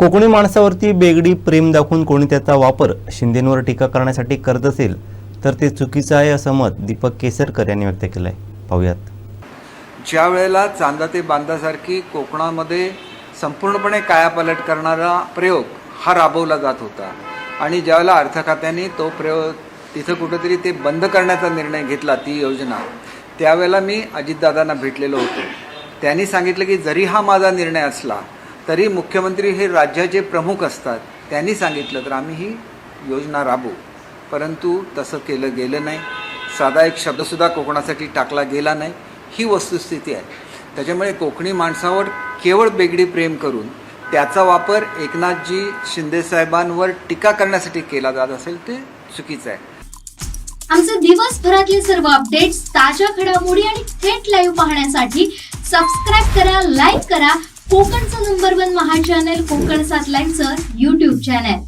कोकणी माणसावरती बेगडी प्रेम दाखवून कोणी त्याचा वापर शिंदेंवर टीका करण्यासाठी करत असेल तर ते चुकीचं आहे असं मत दीपक केसरकर यांनी व्यक्त केलं आहे। पाहूयात। ज्या वेळेला चांदा ते बांधासारखी कोकणामध्ये संपूर्णपणे कायापालट करणारा प्रयोग हा राबवला जात होता आणि ज्यावेळेला अर्थ खात्याने तो प्रयोग तिथं कुठेतरी ते बंद करण्याचा निर्णय घेतला, ती योजना, त्यावेळेला मी अजितदादांना भेटलेलो होतो। त्यांनी सांगितलं की जरी हा माझा निर्णय असला तरी मुख्यमंत्री हे राज्याचे प्रमुख असतात, त्यांनी सांगितलं तर आम्ही ही योजना राबवू, परंतु तसं केलं गेलं नाही। साधा एक शब्दसुद्धा कोकणासाठी टाकला गेला नाही, ही वस्तुस्थिती आहे। त्याच्यामुळे कोकणी माणसावर केवळ बेगडी प्रेम करून त्याचा वापर एकनाथजी शिंदेसाहेबांवर टीका करण्यासाठी केला जात असेल ते चुकीचं आहे। आमचे दिवसभरातले सर्व अपडेट्स, ताज्या घडामोडी आणि थेट लाईव्ह पाहण्यासाठी सबस्क्राईब करा, लाईक करा कोकणचं नंबर 1 महा चॅनल कोकण 7 लाईनचं YouTube चॅनल।